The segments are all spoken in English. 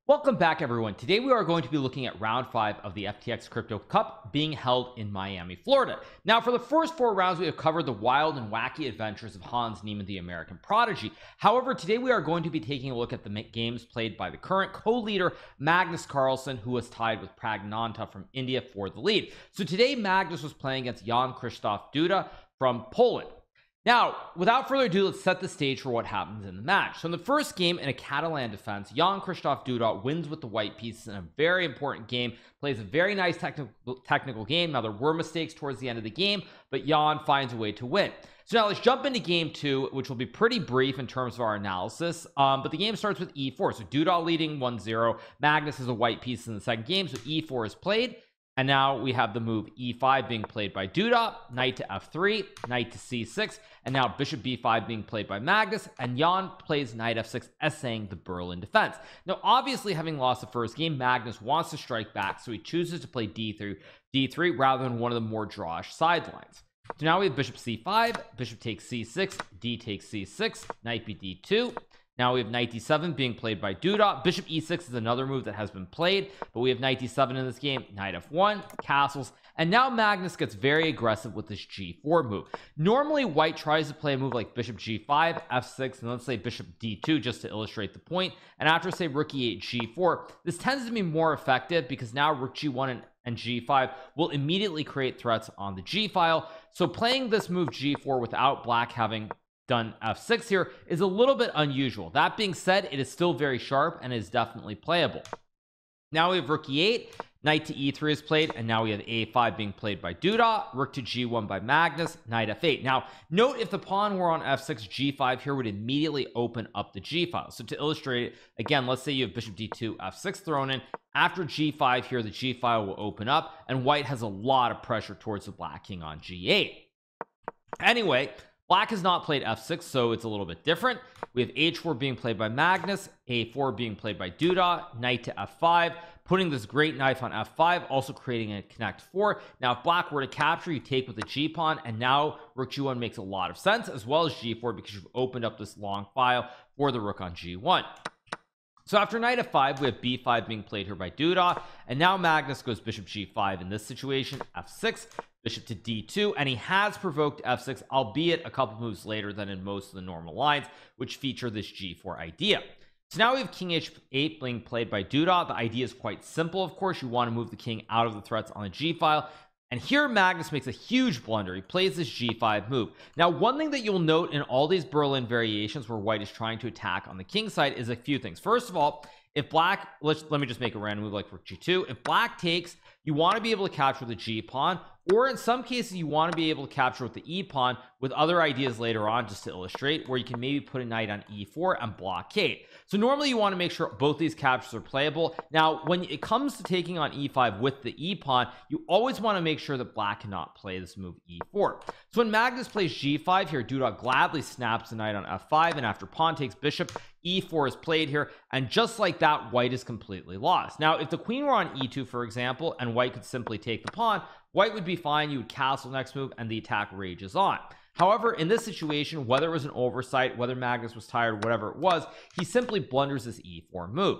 Welcome back, everyone. Today we are going to be looking at round 5 of the FTX Crypto Cup being held in Miami, Florida. Now, for the first 4 rounds, we have covered the wild and wacky adventures of Hans Niemann, the American prodigy. However, today we are going to be taking a look at the games played by the current co-leader Magnus Carlsen, who was tied with Pragnanta from India for the lead. So today Magnus was playing against Jan Krzysztof Duda from Poland. Now, without further ado, let's set the stage for what happens in the match. So in the first game, in a Catalan defense, Jan Krzysztof Duda wins with the white pieces in a very important game, plays a very nice technical game. Now, there were mistakes towards the end of the game, but Jan finds a way to win. So now let's jump into game 2, which will be pretty brief in terms of our analysis. But the game starts with e4. So Duda leading 1-0. Magnus is a white piece in the second game, so e4 is played. And now we have the move e5 being played by Duda, knight to f3, knight to c6, and now bishop b5 being played by Magnus, and Jan plays knight f6, essaying the Berlin defense. Now, obviously, having lost the first game, Magnus wants to strike back, so he chooses to play d3 rather than one of the more drawish sidelines. So now we have bishop c5, bishop takes c6, d takes c6, knight b d2. Now we have knight d7 being played by Duda. Bishop e6 is another move that has been played, but we have knight d7 in this game. Knight f1, castles, and now Magnus gets very aggressive with this g4 move. Normally white tries to play a move like bishop g5, f6, and let's say bishop d2 just to illustrate the point, and after say rook e8, g4, this tends to be more effective because now rook g1 and g5 will immediately create threats on the g file. So playing this move g4 without black having done f6 here is a little bit unusual. That being said, it is still very sharp and is definitely playable. Now we have rook e8, knight to e3 is played, and now we have a5 being played by Duda, rook to g1 by Magnus, knight f8. Now note, if the pawn were on f6, g5 here would immediately open up the g file. So to illustrate it again, let's say you have bishop d2, f6 thrown in. After g5 here, the g file will open up, and white has a lot of pressure towards the black king on g8. Anyway, black has not played f6, so it's a little bit different. We have h4 being played by Magnus, a4 being played by Duda, knight to f5, putting this great knife on f5, also creating a connect 4. Now, if black were to capture, you take with the g-pawn, and now rook g1 makes a lot of sense, as well as g4, because you've opened up this long file for the rook on g1. So after knight f5, we have b5 being played here by Duda, and now Magnus goes bishop g5 in this situation, f6, bishop to d2, and he has provoked f6, albeit a couple moves later than in most of the normal lines, which feature this g4 idea. So now we have king h8 being played by Duda. The idea is quite simple. Of course, you want to move the king out of the threats on the g file, and here Magnus makes a huge blunder. He plays this g5 move. Now, one thing that you'll note in all these Berlin variations where white is trying to attack on the king side is a few things. First of all, if black, let me just make a random move like rook g2. If black takes, you want to be able to capture the g pawn, or in some cases you want to be able to capture with the e pawn, with other ideas later on, just to illustrate, where you can maybe put a knight on e4 and blockade. So normally you want to make sure both these captures are playable. Now, when it comes to taking on e5 with the e pawn, you always want to make sure that black cannot play this move e4. So when Magnus plays g5 here, Duda gladly snaps the knight on f5, and after pawn takes bishop, e4 is played here, and just like that, white is completely lost. Now, if the queen were on e2, for example, and white could simply take the pawn, white would be fine. You would castle next move, and the attack rages on. However, in this situation, whether it was an oversight, whether Magnus was tired, whatever it was, he simply blunders this e4 move.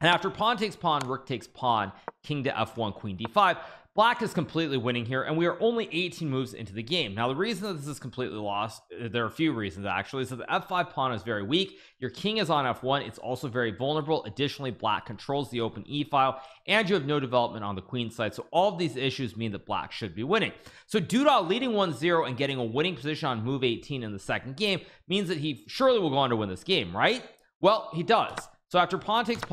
And after pawn takes pawn, rook takes pawn, king to f1, queen d5, black is completely winning here, and we are only 18 moves into the game. Now, the reason that this is completely lost, there are a few reasons actually. So the f5 pawn is very weak, your king is on f1, it's also very vulnerable. Additionally, black controls the open e file, and you have no development on the queen side. So all of these issues mean that black should be winning. So Duda leading 1-0 and getting a winning position on move 18 in the second game means that he surely will go on to win this game, right? Well, he does. So after pawn takes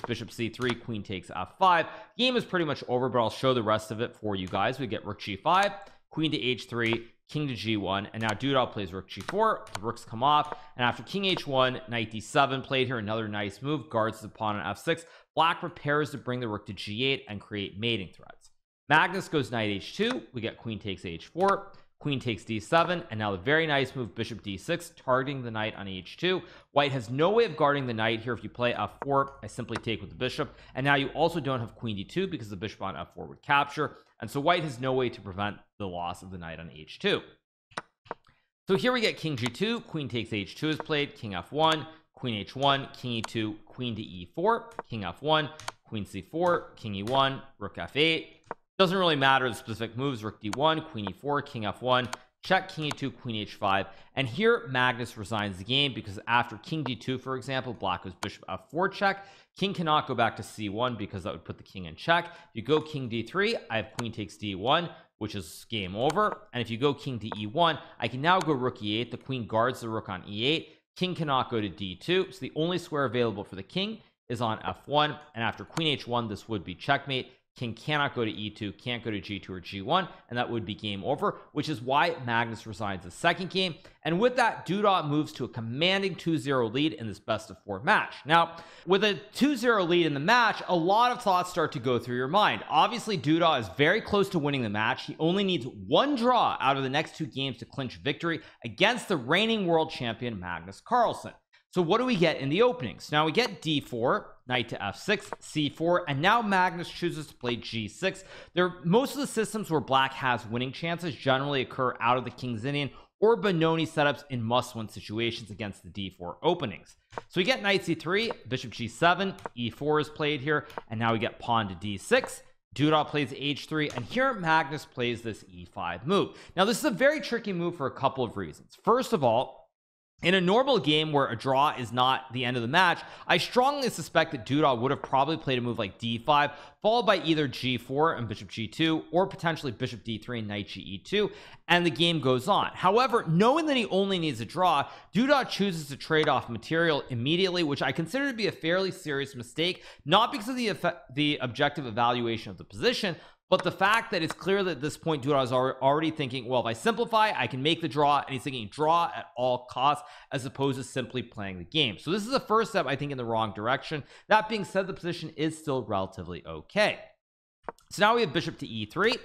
bishop c3, queen takes f5. Game is pretty much over, but I'll show the rest of it for you guys. We get rook g5, queen to h3, king to g1, and now Duda plays rook g4. The rooks come off, and after king h1, knight d7 played here. Another nice move, guards the pawn on f6. Black prepares to bring the rook to g8 and create mating threats. Magnus goes knight h2. We get queen takes h4. Queen takes d7, and now the very nice move bishop d6, targeting the knight on h2. White has no way of guarding the knight here. If you play f4, I simply take with the bishop, and now you also don't have queen d2 because the bishop on f4 would capture, and so white has no way to prevent the loss of the knight on h2. So here we get king g2, queen takes h2 is played, king f1, queen h1, king e2, queen to e4, king f1, queen c4, king e1, rook f8. Doesn't really matter the specific moves. Rook d1, queen e4, king f1, check, king e2, queen h5. And here Magnus resigns the game because after king d2, for example, black goes bishop f4 check. King cannot go back to c1 because that would put the king in check. If you go king d3, I have queen takes d1, which is game over. And if you go king to e1, I can now go rook e8. The queen guards the rook on e8. King cannot go to d2, so the only square available for the king is on f1. And after queen h1, this would be checkmate. King cannot go to e2, can't go to g2 or g1, and that would be game over, which is why Magnus resigns the second game. And with that, Duda moves to a commanding 2-0 lead in this best of 4 match. Now, with a 2-0 lead in the match, a lot of thoughts start to go through your mind. Obviously, Duda is very close to winning the match. He only needs one draw out of the next 2 games to clinch victory against the reigning world champion Magnus Carlsen. So what do we get in the openings? Now we get d4, knight to f6, c4, and now Magnus chooses to play g6. Most of the systems where black has winning chances generally occur out of the King's Indian or Benoni setups in must-win situations against the d4 openings. So we get knight c3, bishop g7, e4 is played here, and now we get pawn to d6. Duda plays h3, and here Magnus plays this e5 move. Now this is a very tricky move for a couple of reasons. First of all, in a normal game where a draw is not the end of the match, I strongly suspect that Duda would have probably played a move like d5, followed by either g4 and bishop g2, or potentially bishop d3 and knight ge2, and the game goes on. However, knowing that he only needs a draw, Duda chooses to trade off material immediately, which I consider to be a fairly serious mistake, not because of the objective evaluation of the position, but the fact that it's clear that at this point Duda is already thinking, well, if I simplify, I can make the draw, and he's thinking draw at all costs as opposed to simply playing the game. So this is the first step, I think, in the wrong direction. That being said, the position is still relatively okay. So now we have bishop to e3,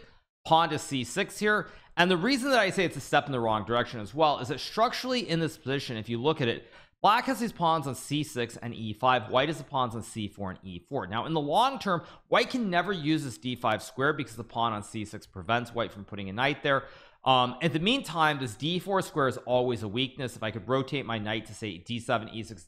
pawn to c6 here, and the reason that I say it's a step in the wrong direction as well is that structurally in this position, if you look at it, black has these pawns on c6 and e5, white has the pawns on c4 and e4. Now in the long term, white can never use this d5 square because the pawn on c6 prevents white from putting a knight there. In the meantime, this d4 square is always a weakness. If I could rotate my knight to say d7 e6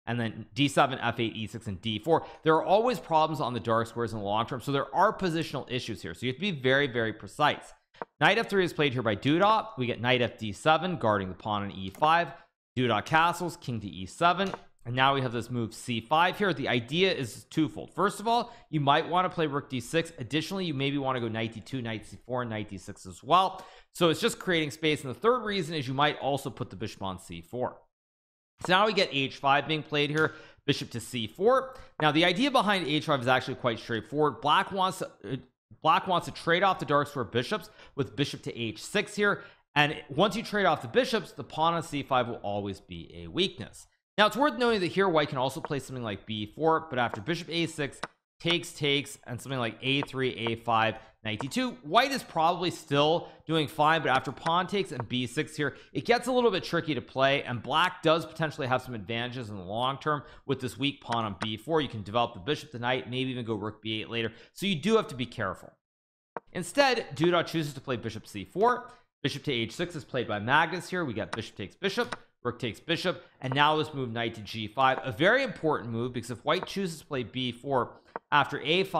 and then d7 f8 e6 and d4, there are always problems on the dark squares in the long term, so there are positional issues here, so you have to be very, very precise. Knight f3 is played here by Duda. We get knight fd7 guarding the pawn on e5. Duda castles, king to e7, and now we have this move c5 here. The idea is twofold. First of all, you might want to play rook d6. Additionally, you maybe want to go knight d2, knight c4, knight d6 as well. So it's just creating space. And the third reason is you might also put the bishop on c4. So now we get h5 being played here, bishop to c4. Now the idea behind h5 is actually quite straightforward. Black wants to trade off the dark square bishops with bishop to h6 here. And once you trade off the bishops, the pawn on c5 will always be a weakness. Now it's worth noting that here white can also play something like b4, but after bishop a6 takes and something like a3 a5 knight d2, white is probably still doing fine, but after pawn takes and b6 here, it gets a little bit tricky to play, and black does potentially have some advantages in the long term with this weak pawn on b4. You can develop the bishop to knight, maybe even go rook b8 later, so you do have to be careful. Instead, Duda chooses to play bishop c4. Bishop to h6 is played by Magnus here. We got bishop takes bishop, rook takes bishop, and now let's move knight to g5. A very important move, because if white chooses to play b4 after a5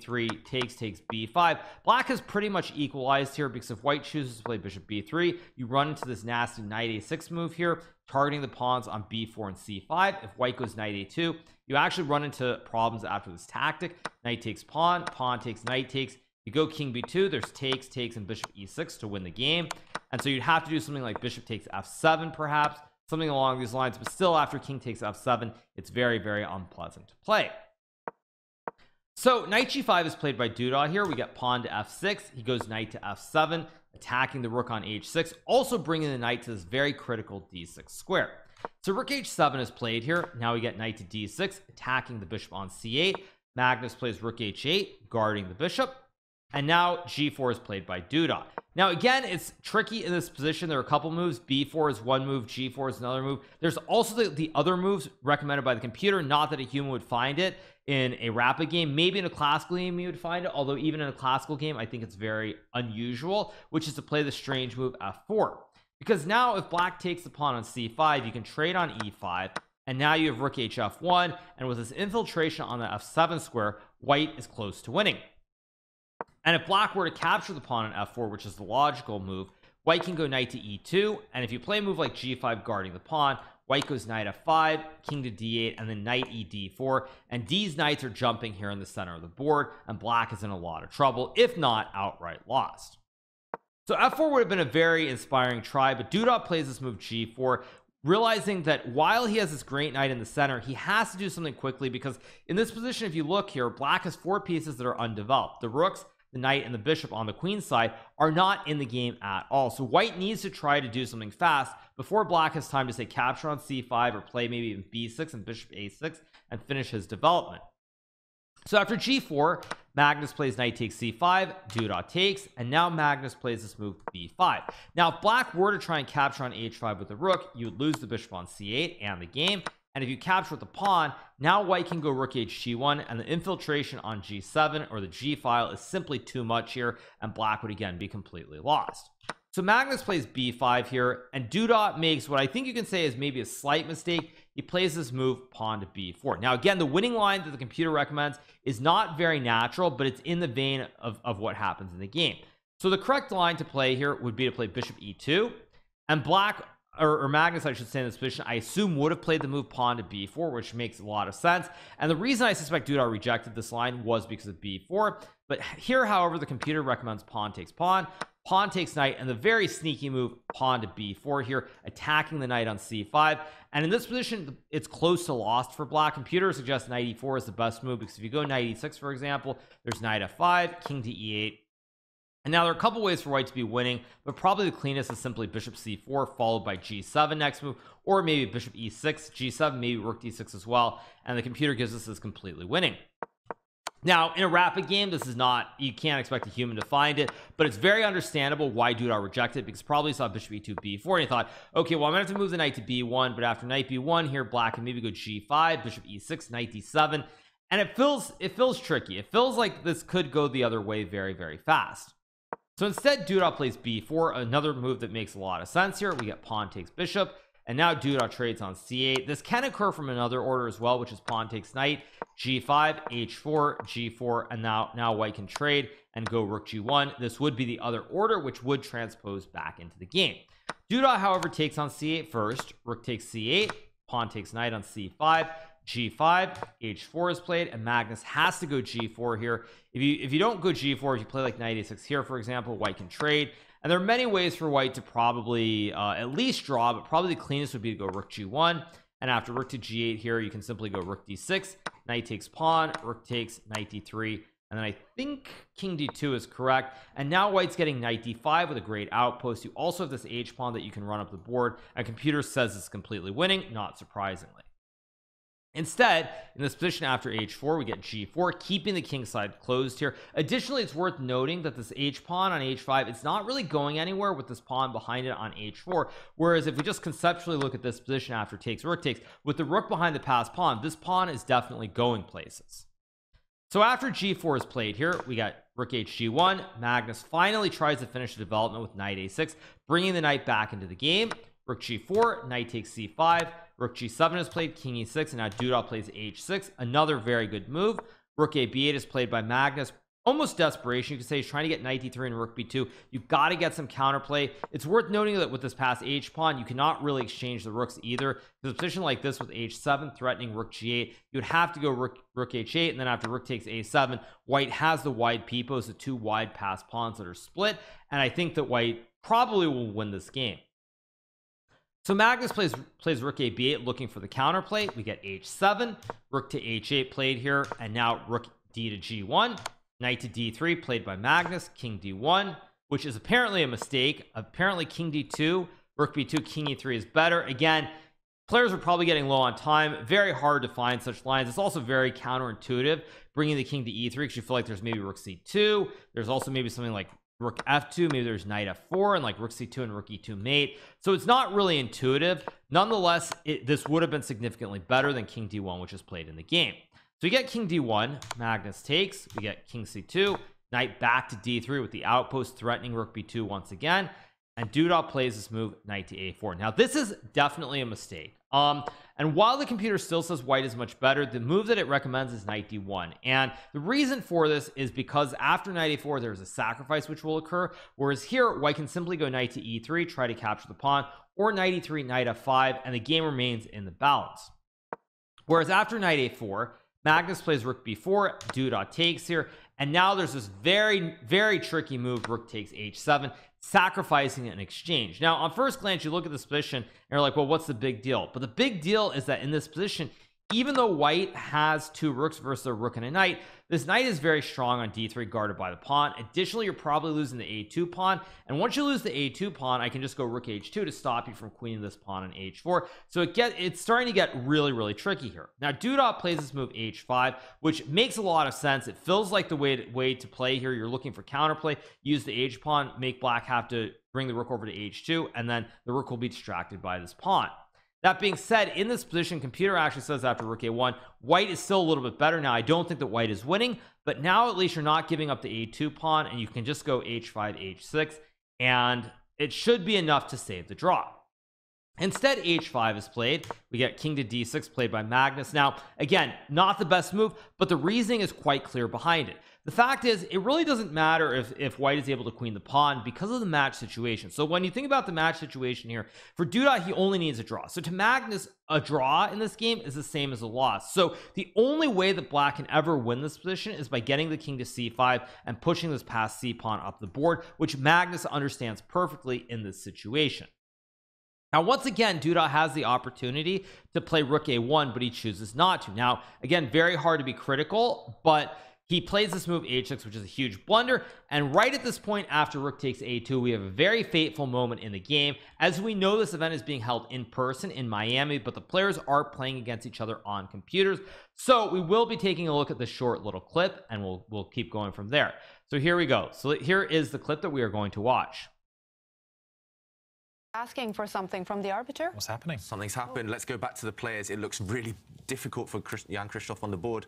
a3 takes b5, black has pretty much equalized here, because if white chooses to play bishop b3, you run into this nasty knight a6 move here, targeting the pawns on b4 and c5. If white goes knight a2, you actually run into problems after this tactic. Knight takes pawn, pawn takes, knight takes. You go king b2, there's takes, and bishop e6 to win the game. And so you'd have to do something like bishop takes f7 perhaps, something along these lines, but still after king takes f7, it's very, very unpleasant to play. So knight g5 is played by Duda here. We get pawn to f6. He goes knight to f7, attacking the rook on h6, also bringing the knight to this very critical d6 square. So rook h7 is played here. Now we get knight to d6, attacking the bishop on c8. Magnus plays rook h8, guarding the bishop. And now g4 is played by Duda. Now again, it's tricky in this position. There are a couple moves. b4 is one move, g4 is another move. There's also the other moves recommended by the computer, not that a human would find it in a rapid game. Maybe in a classical game you would find it, although even in a classical game I think it's very unusual, which is to play the strange move f4. Because now if black takes the pawn on c5, you can trade on e5, and now you have rook hf1, and with this infiltration on the f7 square, white is close to winning. And if black were to capture the pawn on f4, which is the logical move, white can go knight to e2, and if you play a move like g5 guarding the pawn, white goes knight f5, king to d8, and then knight e4, and these knights are jumping here in the center of the board, and black is in a lot of trouble, if not outright lost. So f4 would have been a very inspiring try, but Duda plays this move g4, realizing that while he has this great knight in the center, he has to do something quickly, because in this position, if you look here, black has 4 pieces that are undeveloped. The rooks, the knight, and the bishop on the queen side are not in the game at all. So white needs to try to do something fast before black has time to say capture on c5 or play maybe even b6 and bishop a6 and finish his development. So after g4, Magnus plays knight takes c5, Duda takes, and now Magnus plays this move b5. Now if black were to try and capture on h5 with the rook, you would lose the bishop on c8 and the game. And if you capture with the pawn, now white can go rook hg1, and the infiltration on g7 or the g file is simply too much here, and black would again be completely lost. So Magnus plays b5 here, and Duda makes what I think you can say is maybe a slight mistake. He plays this move pawn to b4. Now again, the winning line that the computer recommends is not very natural, but it's in the vein of what happens in the game. So the correct line to play here would be to play bishop e2, and black or Magnus, I should say, in this position, I assume would have played the move pawn to b4, which makes a lot of sense. And the reason I suspect Duda rejected this line was because of b4. But here, however, the computer recommends pawn takes knight, and the very sneaky move pawn to b4 here, attacking the knight on c5. And in this position, it's close to lost for black. Computer suggests knight e4 is the best move, because if you go knight e6, for example, there's knight f5, king to e8. And now there are a couple ways for white to be winning, but probably the cleanest is simply bishop c4 followed by g7 next move, or maybe bishop e6, g7, maybe rook d6 as well, and the computer gives us this completely winning. Now in a rapid game, this is not, you can't expect a human to find it, but it's very understandable why Duda rejected, because probably saw bishop e2 b4 and he thought, okay, well I'm gonna have to move the knight to b1, but after knight b1 here, black can maybe go g5, bishop e6, knight d7, and it feels tricky. It feels like this could go the other way very, very fast. So instead, Duda plays b4, another move that makes a lot of sense here. We get pawn takes bishop, and now Duda trades on c8. This can occur from another order as well, which is pawn takes knight, g5, h4, g4, and now white can trade and go rook g1. This would be the other order, which would transpose back into the game. Duda, however, takes on c8 first, rook takes c8, pawn takes knight on c5, g5, h4 is played, and Magnus has to go g4 here. If you don't go g4, if you play like knight a6 here, for example, white can trade. And there are many ways for white to probably at least draw, but probably the cleanest would be to go rook g1, and after rook to g8 here, you can simply go rook d6, knight takes pawn, rook takes, knight d3, and then I think king d2 is correct. And now white's getting knight d5 with a great outpost. You also have this h pawn that you can run up the board, and computer says it's completely winning, not surprisingly. Instead, in this position after h4, we get g4, keeping the king side closed here. Additionally, it's worth noting that this h pawn on h5, it's not really going anywhere with this pawn behind it on h4, whereas if we just conceptually look at this position after takes rook takes, with the rook behind the passed pawn, this pawn is definitely going places. So after g4 is played here, we got rook hg1. Magnus finally tries to finish the development with knight a6, bringing the knight back into the game. Rook g4, knight takes c5, rook g7 is played, king e6, and now Duda plays h6, another very good move. Rook a b8 is played by Magnus, almost desperation. You could say he's trying to get knight d3 and rook b2. You've got to get some counterplay. It's worth noting that with this passed h pawn, you cannot really exchange the rooks either. There's a position like this with h7 threatening rook g8, you would have to go rook h8, and then after rook takes a7, white has the wide peepos, the two wide passed pawns that are split, and I think that white probably will win this game. So Magnus plays rook a b8 looking for the counterplay. We get h7, rook to h8 played here, and now rook d to g1, knight to d3 played by Magnus, king d1, which is apparently a mistake. Apparently king d2, rook b2, king e3 is better. Again, players are probably getting low on time, very hard to find such lines. It's also very counterintuitive bringing the king to e3, because you feel like there's maybe rook c2, there's also maybe something like rook f2, maybe there's knight f4 and like rook c2 and rook e2 mate, so it's not really intuitive. Nonetheless, this would have been significantly better than king d1, which is played in the game. So we get king d1, Magnus takes, we get king c2, knight back to d3 with the outpost threatening rook b2 once again, and Duda plays this move knight to a4. Now this is definitely a mistake, and And while the computer still says white is much better, the move that it recommends is knight d1. And the reason for this is because after knight a4 there's a sacrifice which will occur, whereas here white can simply go knight to e3, try to capture the pawn, or knight e3, knight f5, and the game remains in the balance. Whereas after knight a4, Magnus plays rook b4, Duda takes here, and now there's this very tricky move, rook takes h7, sacrificing an exchange. Now on first glance you look at this position and you're like, well, what's the big deal? But the big deal is that in this position, even though white has two rooks versus a rook and a knight, this knight is very strong on d3, guarded by the pawn. Additionally, you're probably losing the a2 pawn, and once you lose the a2 pawn, I can just go rook h2 to stop you from queening this pawn on h4. So it's starting to get really tricky here. Now Duda plays this move h5, which makes a lot of sense. It feels like the way to play here. You're looking for counterplay, use the h pawn, make black have to bring the rook over to h2, and then the rook will be distracted by this pawn. That being said, in this position, computer actually says after rook a1, white is still a little bit better. Now I don't think that white is winning, but now at least you're not giving up the a2 pawn, and you can just go h5 h6, and it should be enough to save the draw. Instead, h5 is played. We get king to d6 played by Magnus. Now again, not the best move, but the reasoning is quite clear behind it. The fact is, it really doesn't matter if white is able to queen the pawn because of the match situation. So when you think about the match situation here, for Duda, he only needs a draw. So to Magnus, a draw in this game is the same as a loss. So the only way that black can ever win this position is by getting the king to c5 and pushing this past c pawn up the board, which Magnus understands perfectly in this situation. Now once again, Duda has the opportunity to play rook a1, but he chooses not to. Now again, very hard to be critical, but he plays this move h6, which is a huge blunder. And right at this point, after rook takes a2, we have a very fateful moment in the game. As we know, this event is being held in person in Miami, but the players are playing against each other on computers. So we will be taking a look at this short little clip, and we'll keep going from there. So here we go. So here is the clip that we are going to watch. Asking for something from the arbiter. What's happening? Something's happened. Let's go back to the players. It looks really difficult for Jan Krzysztof on the board.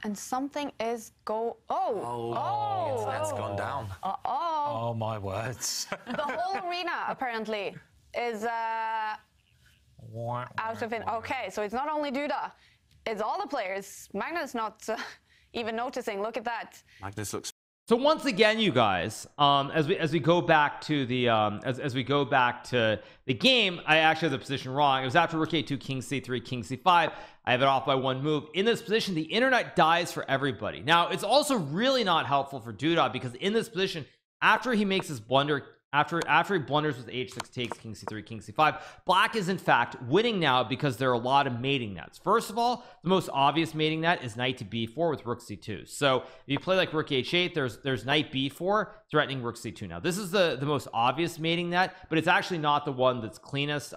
And something is Oh, that's gone down. Oh my words. The whole arena apparently is out of it. Okay, so it's not only Duda, it's all the players. Magnus not even noticing. Look at that. Magnus looks. So once again, you guys, as we go back to the as we go back to the game, I actually have the position wrong. It was after rook a2, king c3, king c5. I have it off by one move. In this position, the internet dies for everybody. Now it's also really not helpful for Duda, because in this position, after he makes his blunder, after he blunders with h6 takes, king c3, king c5, black is in fact winning now because there are a lot of mating nets. First of all, the most obvious mating net is knight to b4 with rook c2. So if you play like rook h8, there's knight b4 threatening rook c2. Now this is the most obvious mating net, but it's actually not the one that's cleanest.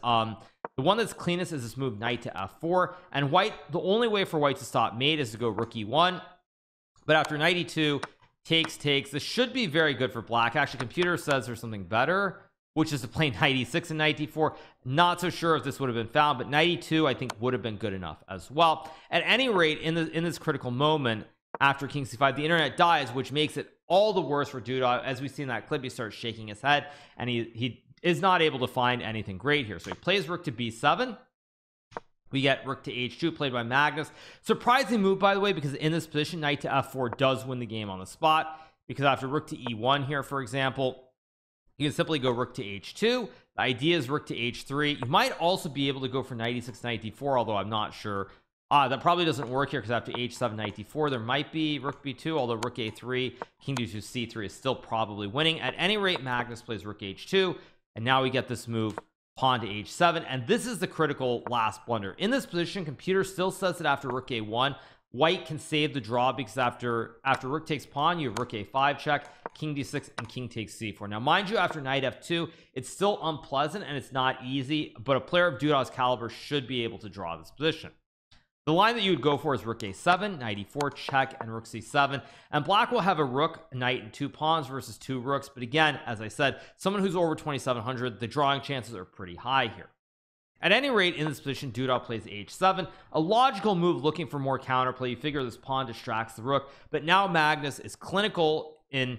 The one that's cleanest is this move knight to f4, and white, the only way for white to stop mate is to go rook e1, but after knight e2 takes, this should be very good for black. Actually, computer says there's something better, which is to play knight e6 and knight d4. Not so sure if this would have been found, but knight e2 I think would have been good enough as well. At any rate, in this critical moment after king c5, the internet dies, which makes it all the worse for Duda. As we see in that clip, he starts shaking his head, and he is not able to find anything great here. So he plays rook to b7. We get rook to h2 played by Magnus. Surprising move, by the way, because in this position, knight to f4 does win the game on the spot, because after rook to e1 here, for example, you can simply go rook to h2. The idea is rook to h3. You might also be able to go for knight e6, knight d4, although I'm not sure. That probably doesn't work here, because after h7, knight d4, there might be rook b2, although rook a3, king d2, c3 is still probably winning. At any rate, Magnus plays rook h2, and now we get this move pawn to h7, and this is the critical last blunder. In this position, computer still says that after rook a1, white can save the draw, because after rook takes pawn, you have rook a5 check, king d6, and king takes c4. Now mind you, after knight f2, it's still unpleasant and it's not easy, but a player of Duda's caliber should be able to draw this position. The line that you would go for is rook a7, knight e4 check, and rook c7, and black will have a rook, a knight, and two pawns versus two rooks. But again, as I said, someone who's over 2700, the drawing chances are pretty high here. At any rate, in this position, Duda plays h7, a logical move looking for more counterplay. You figure this pawn distracts the rook, but now Magnus is clinical in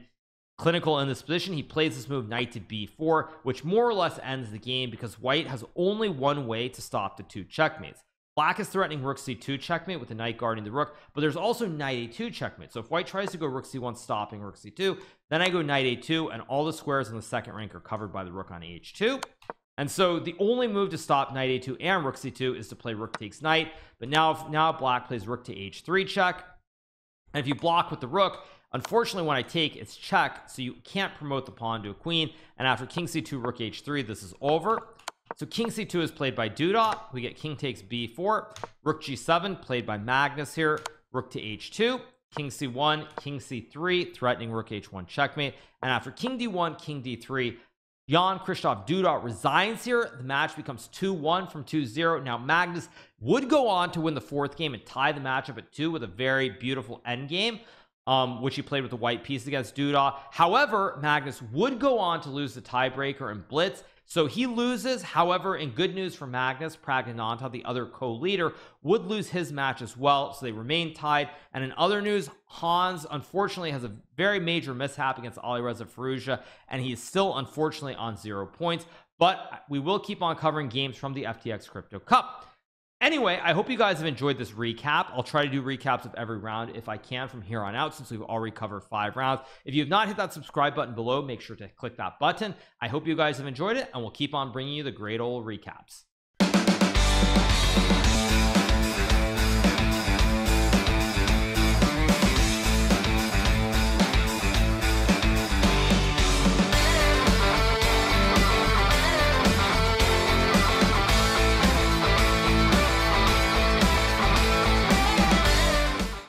clinical in this position. He plays this move knight to b4, which more or less ends the game because white has only one way to stop the 2 checkmates. Black is threatening rook c2 checkmate with the knight guarding the rook, but there's also knight a2 checkmate. So if white tries to go rook c1 stopping rook c2, then I go knight a2, and all the squares in the second rank are covered by the rook on h2. And so the only move to stop knight a2 and rook c2 is to play rook takes knight. But now black plays rook to h3 check, and if you block with the rook, unfortunately when I take, it's check, so you can't promote the pawn to a queen. And after king c2 rook h3, this is over. So king c2 is played by Duda. We get king takes b4, rook g7 played by Magnus here, rook to h2, king c1, king c3 threatening rook h1 checkmate. And after king d1, king d3, Jan-Krzysztof Duda resigns here. The match becomes 2-1 from 2-0. Now Magnus would go on to win the 4th game and tie the matchup at 2 with a very beautiful endgame, which he played with the white piece against Duda. However, Magnus would go on to lose the tiebreaker in blitz, so he loses. However, in good news for Magnus, Pragnanta, the other co-leader, would lose his match as well, so they remain tied. And in other news, Hans unfortunately has a very major mishap against Alireza Firouzja, and he is still unfortunately on 0 points, but we will keep on covering games from the FTX Crypto Cup. Anyway, I hope you guys have enjoyed this recap. I'll try to do recaps of every round if I can from here on out, since we've already covered 5 rounds. If you have not hit that subscribe button below, make sure to click that button. I hope you guys have enjoyed it, and we'll keep on bringing you the great old recaps.